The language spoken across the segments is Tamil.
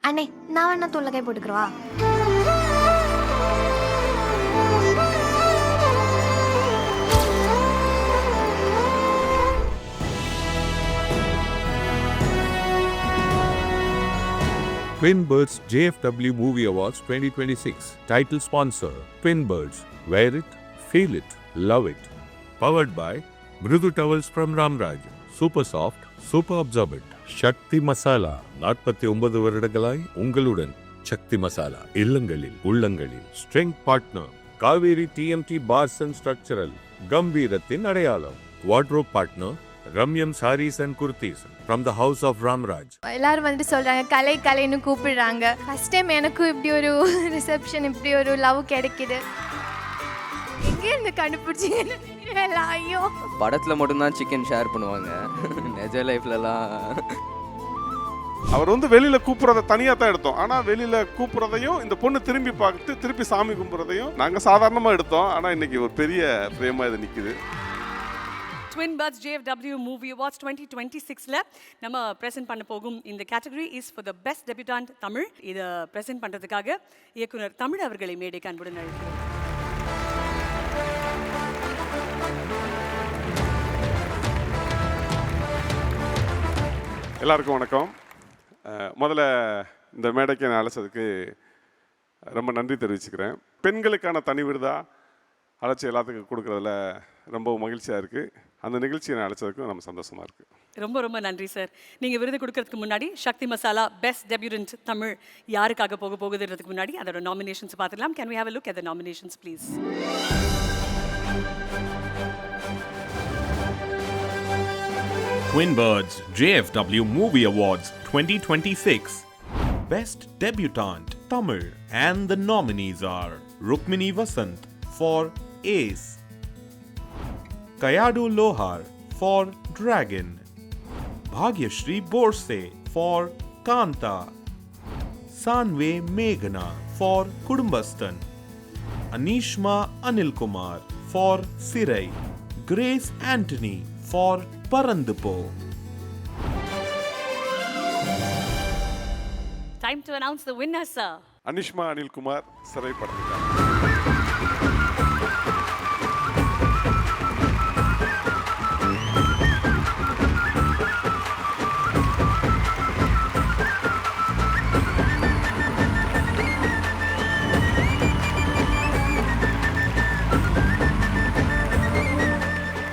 அண்ணே நான் வேணா தோல்ல கை போட்டுக்கிறவா? Twin Birds JFW Movie Awards 2026. Title sponsor Twin Birds. Wear it, feel it, love it. Powered by Mrudu Towels from Ramraj. Super soft, super absorbent. Shakti Masala. 49 வருடங்களாய் உங்களுடன் சக்தி மசாலா. இல்லங்களில் உள்ளங்களில். Strength partner Kaveri TMT Bars and Structural. கம்பீரத்தின் அடையாளம். Wardrobe partner Ramyam Sarees and Kurtis from the house of Ramraj. எல்லாரும் வந்து சொல்கிறாங்க கலை கலைன்னு கூப்பிடுறாங்க. ஃபஸ்ட் டைம் எனக்கும் இப்படி ஒரு ரிசப்ஷன், இப்படி ஒரு லவ் கிடைக்குது. எங்கேருந்து கண்டுபிடிச்சிங்கன்னு தெரியல. ஐயோ, படத்தில் மட்டும்தான் சிக்கன் ஷேர் பண்ணுவாங்க, நிஜ லைஃப்லலாம். அவர் வந்து வெளியில கூப்பிட்றத தனியாக தான் எடுத்தோம். ஆனால் வெளியில கூப்பிட்றதையும் இந்த பொண்ணு திரும்பி பார்த்து திருப்பி சாமி கும்பிட்றதையும் நாங்கள் சாதாரணமாக எடுத்தோம். ஆனால் இன்னைக்கு ஒரு பெரிய பிரேமாக இது நிற்குது. Twin Birds JFW Movie Awards 2026ல நம்ம பிரசன்ட் பண்ண போகும் இந்த category is for the best debutante Tamil. இதை பிரசன்ட் பண்ணுறதுக்காக இயக்குனர் தமிழ் அவர்களை மேடைக்கு அன்புடன் அழைக்கிறோம். எல்லாருக்கும் வணக்கம். முதல்ல இந்த மேடைக்கு நான் அழைச்சதுக்கு ரொம்ப நன்றி தெரிவிச்சுக்கிறேன். பெண்களுக்கான தனி விருதா அழைச்சி எல்லாத்துக்கும் கொடுக்குறதுல ரொம்ப மகிழ்ச்சியாக இருக்குது. அந்த நிகழ்ச்சியை நான் அழைச்சதுக்கும் நம்ம சந்தோஷமாக இருக்குது. ரொம்ப ரொம்ப நன்றி சார். நீங்கள் விருது கொடுக்கறதுக்கு முன்னாடி சக்தி மசாலா பெஸ்ட் டெபியூட்டன்ட் தமிழ் யாருக்காக போக போகுதுன்றதுக்கு முன்னாடி அதோட நாமினேஷன்ஸ் பார்த்துக்கலாம். Can we have a look at the nominations please? Twin Birds JFW Movie Awards 2026. Best Debutante Tamil, and the nominees are Rukmini Vasant for Ace, Kayadu Lohar for Dragon, Bhagyashri Borse for Kanta, Sanve Meghana for Kudumbastan, Anishma Anilkumar for Sirai, Grace Anthony for Parandupo. Time to announce the winners, sir. Anishma Anilkumar சிறை படத்துக்காக.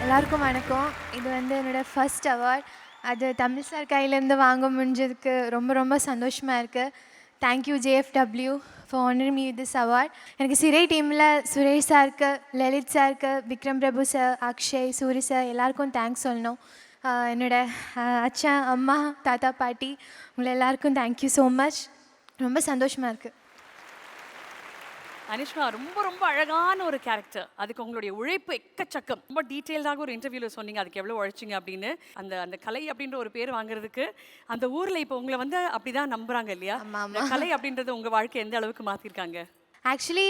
எல்லாருக்கும் வணக்கம். இது வந்து என்னோடய ஃபர்ஸ்ட் அவார்ட். அது தமிழ் சார் கையிலேருந்து வாங்க முடிஞ்சதுக்கு ரொம்ப ரொம்ப சந்தோஷமாக இருக்குது. Thank you JFW for honouring me with this award. எனக்கு சிறை டீமில் சுரேஷ் சாருக்கு, லலித் சாருக்கு, விக்ரம் பிரபு சார், அக்ஷய், சூரி சார் எல்லாருக்கும் தேங்க்ஸ் சொல்லணும். என்னோடய அச்சா, அம்மா, தாத்தா, பாட்டி உங்களை எல்லாருக்கும் தேங்க்யூ ஸோ மச். ரொம்ப சந்தோஷமாக இருக்குது. அனிஷ்மா, ரொம்ப ரொம்ப அழகான ஒரு கேரக்டர். அதுக்கு உங்களுடைய உழைப்பு எக்கச்சக்கம். ரொம்ப டீட்டெயில்டாக ஒரு இன்டர்வியூவில் சொன்னீங்க அதுக்கு எவ்வளோ உழைச்சிங்க அப்படின்னு. அந்த அந்த கலை அப்படின்ற ஒரு பேர் வாங்குறதுக்கு அந்த ஊரில் இப்போ உங்களை வந்து அப்படி தான் நம்புகிறாங்க இல்லையா? அந்த கலை அப்படின்றது உங்கள் வாழ்க்கை எந்த அளவுக்கு மாற்றிருக்காங்க? ஆக்சுவலி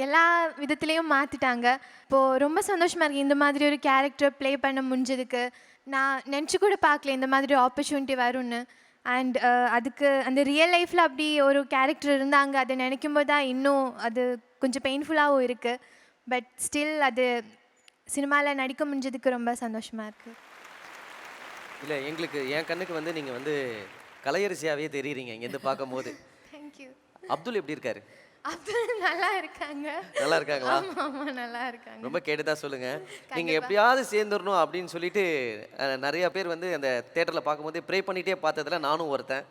எல்லா விதத்துலேயும் மாற்றிட்டாங்க. இப்போது ரொம்ப சந்தோஷமாக இருக்குது இந்த மாதிரி ஒரு கேரக்டர் ப்ளே பண்ண முடிஞ்சதுக்கு. நான் நினச்சி கூட பார்க்கல இந்த மாதிரி ஆப்பர்ச்சுனிட்டி வரும்னு. அண்ட் அதுக்கு அந்த ரியல் லைஃப்பில் அப்படி ஒரு கேரக்டர் இருந்தாங்க. அதை நினைக்கும் போது தான் இன்னும் அது கொஞ்சம் பெயின்ஃபுல்லாகவும் இருக்குது. பட் ஸ்டில் அது சினிமாவில் நடிக்க முடிஞ்சதுக்கு ரொம்ப சந்தோஷமாக இருக்குது. இல்லை, எங்களுக்கு என் கண்ணுக்கு வந்து நீங்கள் வந்து கலையரசியாகவே தெரியுறீங்க இங்கேருந்து பார்க்கும்போது. தேங்க்யூ. அப்துல் எப்படி இருக்காரு? அப்துல் நல்லா இருக்காங்க. நல்லா இருக்காங்களா? ஆமாம், நல்லா இருக்காங்க. ரொம்ப கேட்டுதான் சொல்லுங்கள். நீங்கள் எப்படியாவது சேர்ந்துடணும் அப்படின்னு சொல்லிட்டு நிறையா பேர் வந்து அந்த தேட்டரில் பார்க்கும்போது ப்ரே பண்ணிகிட்டே பார்த்ததுல நானும் ஒருத்தன்.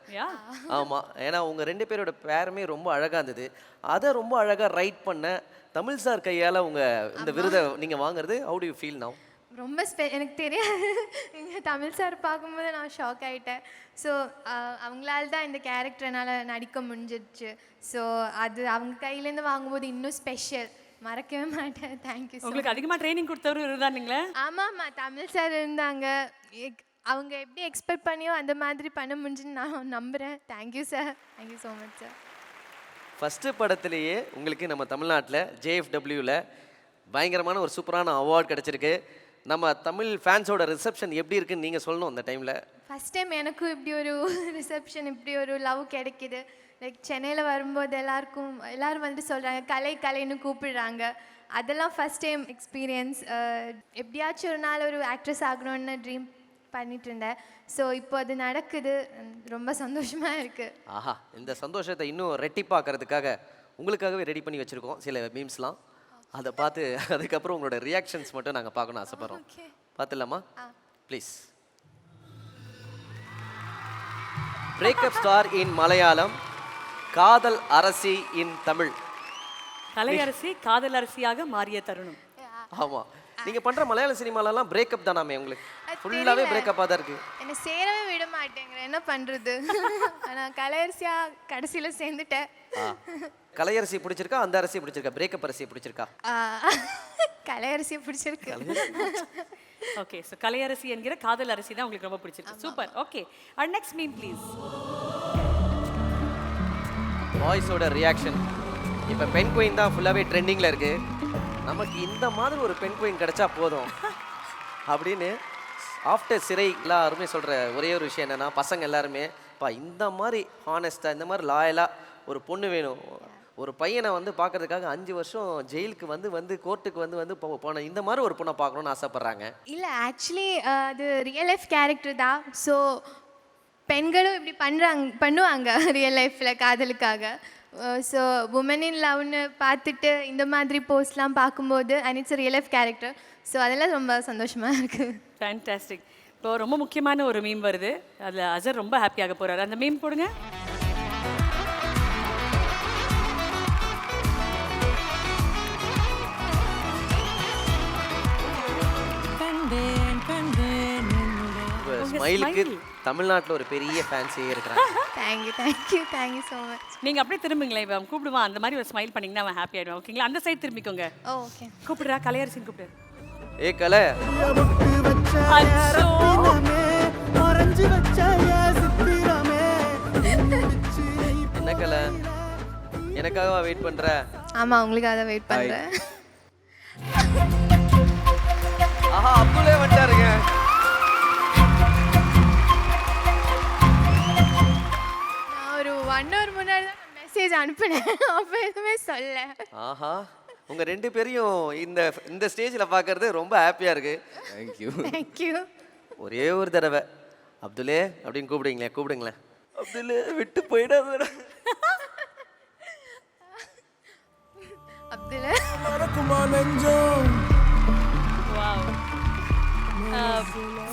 ஆமாம், ஏன்னா உங்கள் ரெண்டு பேரோட பேருமே ரொம்ப அழகாக இருந்தது. அதை ரொம்ப அழகாக ரைட் பண்ண தமிழ் சார் கையால் உங்கள் இந்த விருதை நீங்கள் வாங்குறது how to you feel now? ரொம்ப எனக்கு தெரியாது. நீங்கள் தமிழ் சார் பார்க்கும்போது நான் ஷாக் ஆகிட்டேன். ஸோ அவங்களால தான் இந்த கேரக்டர் என்னால் நடிக்க முடிஞ்சிடுச்சு. ஸோ அது அவங்க கையிலேருந்து வாங்கும்போது இன்னும் ஸ்பெஷல், மறக்கவே மாட்டேன். தேங்க்யூ. உங்களுக்கு அதிகமாக ட்ரைனிங் கொடுத்தவரும் இருந்தாருங்களே? ஆமாம்மா, தமிழ் சார் இருந்தாங்க. அவங்க எப்படி எக்ஸ்பெக்ட் பண்ணியோ அந்த மாதிரி பண்ண முடிஞ்சுன்னு நான் நம்புகிறேன். Thank you sir. Thank you so much sir. First படத்துலேயே உங்களுக்கு நம்ம தமிழ்நாட்டில் JFWவில் பயங்கரமான ஒரு சூப்பரான அவார்ட் கிடச்சிருக்கு. நம்ம தமிழ் ஃபேன்ஸோட ரிசப்ஷன் எப்படி இருக்குன்னு நீங்கள் சொல்லணும் அந்த டைமில். ஃபஸ்ட் டைம் எனக்கும் இப்படி ஒரு ரிசப்ஷன், இப்படி ஒரு லவ் கிடைக்கிது. லைக் சென்னையில் வரும்போது எல்லோரும் வந்து சொல்கிறாங்க கலைன்னு கூப்பிடுறாங்க. அதெல்லாம் ஃபஸ்ட் டைம் எக்ஸ்பீரியன்ஸ். எப்படியாச்சும் ஒரு நாள் ஒரு ஆக்ட்ரஸ் ஆகணும்னு ட்ரீம் பண்ணிட்டு இருந்தேன். ஸோ இப்போ அது நடக்குது, ரொம்ப சந்தோஷமாக இருக்குது. ஆஹா, இந்த சந்தோஷத்தை இன்னும் ரெட்டிப்பாக்கிறதுக்காக உங்களுக்காகவே ரெடி பண்ணி வச்சுருக்கோம் சில மீம்ஸ்லாம். அதை பார்த்து அதுக்கப்புறம் உங்களோட ரியாக்ஷன்ஸ் மட்டும் நாங்கள் பார்க்கணும் ஆசைப்படுறோம். பார்த்துலாமா? Please. Breakup star in Malayalam, Kadhal Arasi இன் தமிழ். கலையரசி காதல் அரசியாக மாறிய தருணம். ஆமாம், நீங்கள் பண்ணுற மலையாள சினிமாலெல்லாம் பிரேக்கப் தானாமே உங்களுக்கு? ஃபுல்லாகவே பிரேக்கப்பாக தான் இருக்குது. என்னை சேரவே விட மாட்டேங்கிறேன், என்ன பண்ணுறது? நான் கலையரசியாக கடைசியில் சேர்ந்துட்டேன். கலையரசி பிடிச்சிருக்கா, அந்த அரசி பிடிச்சிருக்கா, பிரேக்கப் அரசி பிடிச்சிருக்கா? கலையரசியை பிடிச்சிருக்கு. ஓகே, ஸோ கலையரசி என்கிற காதல் அரசி தான் உங்களுக்கு ரொம்ப பிடிச்சிருக்கு. Super. Okay, and next meme please. வாய்ஸோட ரியாக்ஷன். இப்போ பெண் குயின் தான் ஃபுல்லாகவே ட்ரெண்டிங்கில் இருக்குது. நமக்கு இந்த மாதிரி ஒரு பெண் குயின் கிடைச்சா போதும் அப்படின்னு ஆஃப்டர் சிறை எல்லாருமே சொல்கிற ஒரே ஒரு விஷயம் என்னென்னா, பசங்க எல்லாருமே இந்த மாதிரி ஹானஸ்ட்டாக, இந்த மாதிரி லாயலாக ஒரு பொண்ணு வேணும். ஒரு பையனை வந்து பார்க்கறதுக்காக 5 வருஷம் ஜெயிலுக்கு வந்து கோர்ட்டுக்கு வந்து போன இந்த மாதிரி ஒரு பொண்ணை பார்க்கணுன்னு ஆசைப்பட்றாங்க. இல்லை, ஆக்சுவலி அது ரியல் லைஃப் கேரக்டர் தான். ஸோ பெண்களும் இப்படி பண்ணுவாங்க ரியல் லைஃப்பில் காதலுக்காக. ஸோ உமன் இன் லவ்னு பார்த்துட்டு இந்த மாதிரி போஸ்ட்லாம் பார்க்கும்போது and it's real life character. So அதெல்லாம் ரொம்ப சந்தோஷமாக இருக்குது. ஃபேன்டாஸ்டிக். இப்போ ரொம்ப முக்கியமான ஒரு மீம் வருது, அதில் அஜர் ரொம்ப ஹாப்பியாக போகிறாரு. அந்த மீம் போடுங்க. ஸ்மைலுக்கு தமிழ்நாட்டில் ஒரு பெரிய ஃபேன்ஸே இருக்கிறாங்க. Thank you so much. நீங்கள் அப்படியே திரும்புங்களேன், இப்போ அவன் கூப்பிடுவான், அந்த மாதிரி ஒரு ஸ்மைல் பண்ணிங்கன்னா அவன் ஹாப்பி ஆகிடுவான். ஓகேங்களா? அந்த சைடு திரும்பிக்கோங்க. ஓகே, கூப்பிடுறா, கலையரசின்னு கூப்பிடு. ஏ கலை, என்ன கலை, எனக்காக வெயிட் பண்ற? ஆமாம், உங்களுக்காக தான் வெயிட் பண்ணுறேன். ஆஹா, அப்துல்லே வந்துட்டாருங்க. நான் ஒரு 1 hour முன்னாடி தான் மெசேஜ் அனுப்பினேன், அப்போ எதுவுமே சொல்ல. ஆஹா, உங்க 2 பேரையும் இந்த ஸ்டேஜில் பார்க்கறது ரொம்ப ஹாப்பியாக இருக்கு. தேங்க்யூ. ஒரே ஒரு தடவை அப்துல்லே அப்படின்னு கூப்பிடுங்களேன். அப்துல்லே விட்டு போயிடாத. அப்துல்லே. வாவ்.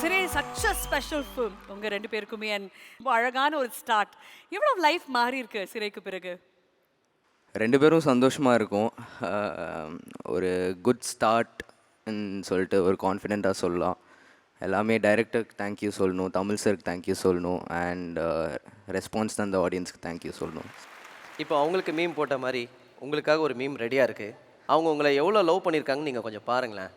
சிறை சச் அ ஸ்பெஷல் ஃபிலிம் உங்கள் 2 பேருக்குமே. அண்ட் ரொம்ப அழகான ஒரு ஸ்டார்ட். எவ்வளோ லைஃப் மாறி இருக்கு சிறைக்கு பிறகு? 2 பேரும் சந்தோஷமாக இருக்கும். ஒரு குட் ஸ்டார்ட்ன்னு சொல்லிட்டு ஒரு கான்ஃபிடெண்ட்டாக சொல்லலாம். எல்லாமே டைரக்டருக்கு தேங்க்யூ சொல்லணும், தமிழ் சருக்கு தேங்க்யூ சொல்லணும், அண்ட் ரெஸ்பான்ஸ் தந்த ஆடியன்ஸ்க்கு தேங்க்யூ சொல்லணும். இப்போ அவங்களுக்கு மீம் போட்ட மாதிரி உங்களுக்காக ஒரு மீம் ரெடியாக இருக்குது. அவங்க உங்களை எவ்வளோ லவ் பண்ணியிருக்காங்கன்னு நீங்கள் கொஞ்சம் பாருங்களேன்.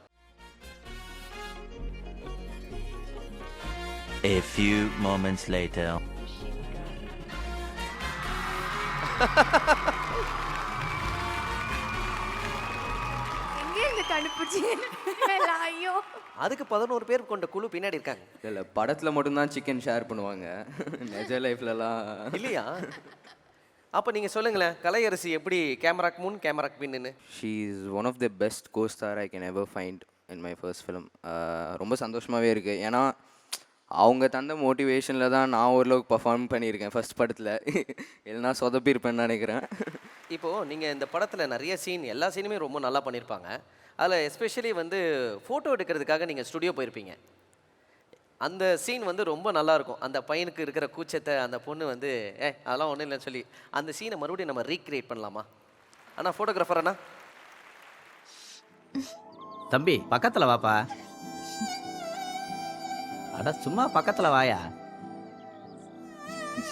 A few moments later. எங்கேருந்து கண்டுபிடிச்சீங்க? ஐயோ, அதுக்கு 11 பேர் கொண்ட குழு பின்னாடி இருக்காங்க. இல்லை, படத்தில் மட்டும்தான் சிக்கன் ஷேர் பண்ணுவாங்க, நிஜ லைஃப்லலாம் இல்லையா? அப்போ நீங்கள் சொல்லுங்களேன், கலையரசி எப்படி கேமராக்கு முன் கேமராக்கு பின்னு? She is one of the best co-star I can ever find in my first film. ரொம்ப சந்தோஷமாகவே இருக்குது. ஏன்னா அவங்க தந்த மோட்டிவேஷனில் தான் நான் ஓரளவுக்கு பர்ஃபார்ம் பண்ணியிருக்கேன் ஃபர்ஸ்ட் படத்தில். இல்லைனா சொதப்பியிருப்பேன்னு நினைக்கிறேன். இப்போது நீங்கள் இந்த படத்தில் நிறைய சீன், எல்லா சீனுமே ரொம்ப நல்லா பண்ணியிருப்பாங்க. அதில் எஸ்பெஷலி வந்து ஃபோட்டோ எடுக்கிறதுக்காக நீங்கள் ஸ்டுடியோ போயிருப்பீங்க. அந்த சீன் வந்து ரொம்ப நல்லாயிருக்கும். அந்த பையனுக்கு இருக்கிற கூச்சத்தை அந்த பொண்ணு வந்து அதெல்லாம் ஒன்றும் இல்லைன்னு சொல்லி அந்த சீனை மறுபடியும் நம்ம ரீக்ரியேட் பண்ணலாமா? ஆனால் ஃபோட்டோகிராஃபர் அண்ணா, தம்பி பக்கத்தில் வாப்பா. அட சும்மா பக்கத்தில் வாயா.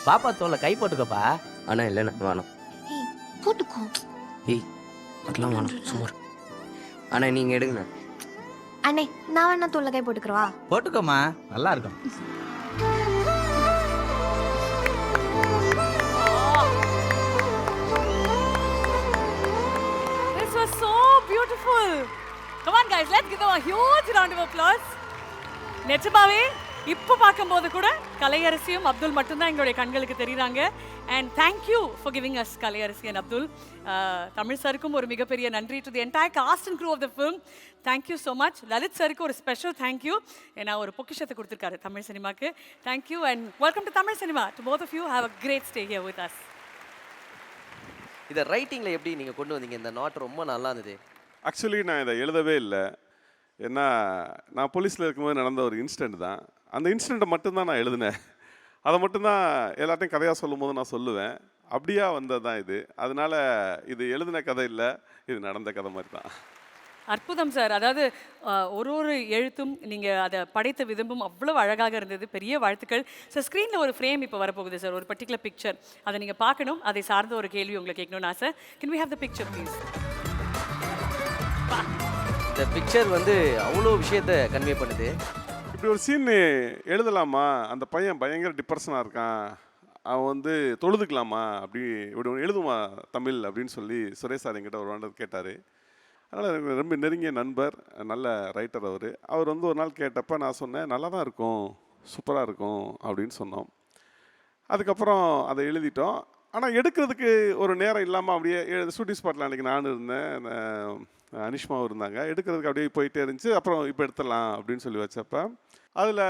பாப்பா தோல்ல கை போட்டுக்கப்பா. ஆனால் இல்லைண்ணா, வேணாம். போட்டுக்கோ. ஏய், அதெல்லாம் வேணாம், சும்மா. ஆனால் நீங்கள் எடுங்கண்ணா. அண்ணே, நான் வேணா தோல்ல கை போட்டுக்கிறவா? போட்டுக்கோமா, நல்லா இருக்கும். This was so beautiful. Come on guys, let's give them a huge round of applause. நிஜமாவே இப்போ இப்போ பார்க்கும்போது கூட கலையரசியும் அப்துல் மட்டும்தான் எங்களுடைய கண்களுக்கு தெரியுறாங்க. And thank you for giving us Kalaiyarasi and Abdul. Tamil சருக்கும் ஒரு மிகப்பெரிய நன்றி. To the entire cast and crew of the film, thank you so much. Lalith சருக்கு ஒரு ஸ்பெஷல் தேங்க்யூ, ஏன்னா ஒரு பொக்கிஷத்தை கொடுத்துருக்காரு தமிழ் சினிமாக்கு. Thank you and welcome to Tamil cinema. To both of you, have a great stay here with us. இதை ரைட்டிங்கில் எப்படி நீங்கள் கொண்டு வந்தீங்க? இந்த நாட் ரொம்ப நல்லா இருந்தது. ஆக்சுவலி நான் இதை எழுதவே இல்லை. ஏன்னா நான் போலீஸில் இருக்கும்போது நடந்த ஒரு இன்சிடெண்ட் தான். அந்த இன்சிடெண்ட்டை மட்டும்தான் நான் எழுதினேன். அதை மட்டும்தான் எல்லாத்தையும் கதையாக சொல்லும் போது நான் சொல்லுவேன். அப்படியா வந்தது தான் இது. அதனால இது எழுதின கதை இல்லை, இது நடந்த கதை மாதிரி தான். அற்புதம் சார். அதாவது ஒரு ஒரு எழுத்தும் நீங்கள் அதை படைத்த விதமும் அவ்வளோ அழகாக இருந்தது. பெரிய வாழ்த்துக்கள் சார். ஸ்க்ரீனில் ஒரு ஃப்ரேம் இப்போ வரப்போகுது சார், ஒரு பர்டிகுலர் பிக்சர். அதை நீங்கள் பார்க்கணும். அதை சார்ந்த ஒரு கேள்வி உங்களை கேட்கணும்னு ஆசை. Can we have the picture please? இந்த பிக்சர் வந்து அவ்வளோ விஷயத்தை கன்வே பண்ணுது. இப்படி ஒரு சீன் எழுதலாமா? அந்த பையன் பயங்கர டிப்ரெஷனாக இருக்கான், அவன் வந்து தொழுதுக்கலாமா, அப்படி இப்படி ஒன்று எழுதுமா தமிழ் அப்படின்னு சொல்லி சுரேஷ் சார் என்கிட்ட ஒரு வாண்டர் கேட்டார். அதனால் எனக்கு ரொம்ப நெருங்கிய நண்பர், நல்ல ரைட்டர் அவர் வந்து ஒரு நாள் கேட்டப்போ நான் சொன்னேன் நல்லா தான் இருக்கும், சூப்பராக இருக்கும் அப்படின்னு சொன்னோம். அதுக்கப்புறம் அதை எழுதிட்டோம். ஆனால் எடுக்கிறதுக்கு ஒரு நேரம் இல்லாமல் அப்படியே ஷூட்டிங் ஸ்பாட்டில் அன்றைக்கி நானும் இருந்தேன், அனிஷ்மாவும் இருந்தாங்க. எடுக்கிறதுக்கு அப்படியே போயிட்டே இருந்துச்சு. அப்புறம் இப்போ எடுத்துடலாம் அப்படின்னு சொல்லி வச்சப்போ அதில்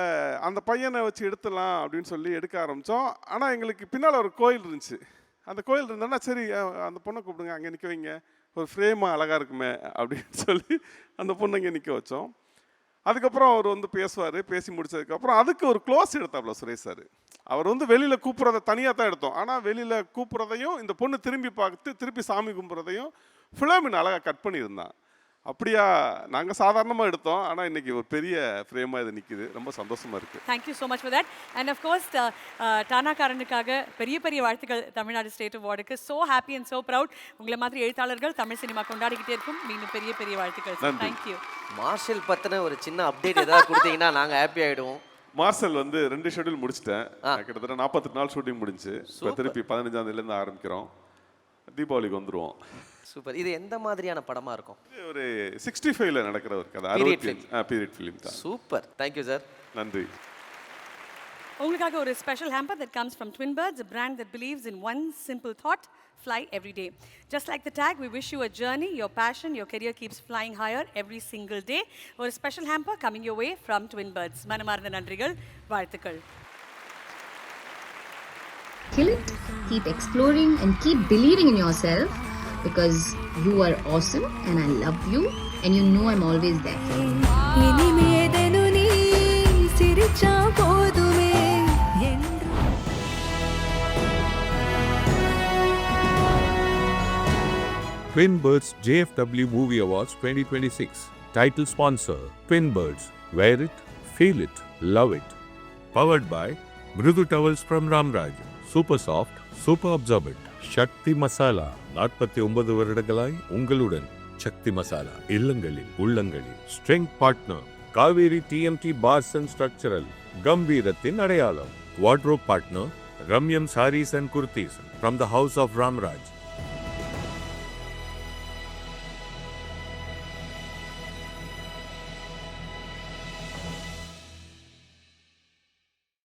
அந்த பையனை வச்சு எடுத்துடலாம் அப்படின்னு சொல்லி எடுக்க ஆரம்பித்தோம். ஆனால் எங்களுக்கு பின்னால் ஒரு கோயில் இருந்துச்சு. அந்த கோயில் இருந்தோன்னா சரி அந்த பொண்ணை கூப்பிடுங்க, அங்கே நிற்க வைங்க, ஒரு ஃப்ரேமாக அழகாக இருக்குமே அப்படின்னு சொல்லி அந்த பொண்ணை இங்கே நிற்க வச்சோம். அதுக்கப்புறம் அவர் வந்து பேசுவார். பேசி முடிச்சதுக்கப்புறம் அதுக்கு ஒரு க்ளோஸ் எடுத்தாப்புல சுரேஷ் சார். அவர் வந்து வெளியில் கூப்பிட்றத தனியாக தான் எடுத்தோம். ஆனால் வெளியில் கூப்பிட்றதையும் இந்த பொண்ணு திரும்பி பார்த்து திருப்பி சாமி கும்பிட்றதையும் ஃபிலோமின் அழகாக கட் பண்ணியிருந்தான். அப்படியா நாங்கள் சாதாரணமாக எடுத்தோம், ஆனால் இன்றைக்கி ஒரு பெரிய ஃப்ரேமாக இது நிற்கிது. ரொம்ப சந்தோஷமாக இருக்குது. Thank you so much for that. And of course டானாக்காரனுக்காக பெரிய பெரிய வாழ்த்துக்கள் தமிழ்நாடு ஸ்டேட் அவார்டுக்கு. So happy and so proud. உங்களை மாதிரி எழுத்தாளர்கள் தமிழ் சினிமா கொண்டாடிக்கிட்டே இருக்கும். மீண்டும் பெரிய பெரிய வாழ்த்துக்கள். தேங்க்யூ. மார்ஷல் பற்றின ஒரு சின்ன அப்டேட் ஏதாவது கொடுத்தீங்கன்னா நாங்கள் ஹாப்பி ஆகிடுவோம். மார்ஷல் வந்து 2 ஷெட்யூல் முடிச்சிட்டேன். கிட்டத்தட்ட 48 நாள் ஷூட்டிங் முடிஞ்சு. இப்போ திருப்பி 15ஆம் தேதியிலேருந்து ஆரம்பிக்கிறோம். தீபாவளிக்கு வந்துடுவோம். சூப்பர். இது எந்த மாதிரியான படமாக இருக்கும்? இது ஒரு 65ல் நடக்கிற ஒரு கதை. பீரியட் ஃபிலிம் தான். சூப்பர். Thank you sir. நன்றி. உங்களுக்காக ஒரு special hamper that comes from Twin Birds, a brand that believes in one simple thought: fly every day. Just like the tag, we wish you a journey, your passion, your career keeps flying higher every single day. ஒரு special hamper coming your way from Twin Birds. மனமார்ந்த நன்றிகள், வாழ்த்துக்கள். Kill it, keep exploring and keep believing in yourself because you are awesome and I love you and you know I'm always there for you. இனிமேதனு நீ சிரிச்சா போதுமே. Twin Birds JFW Movie Awards 2026. Title sponsor Twin Birds. Wear it, feel it, love it. Powered by Mrudu Towels from Ramraj. Super soft, super absorbent. Shakti Masala. 49 வருடங்களாய் உங்களுடன் சக்தி மசாலா. இல்லங்களில் உள்ளங்களில். Strength partner Kaveri TMT Bars and Structural. கம்பீரத்தின் அடையாளம். Wardrobe partner Ramyam Sarees and Kurtis from the House of Ramraj.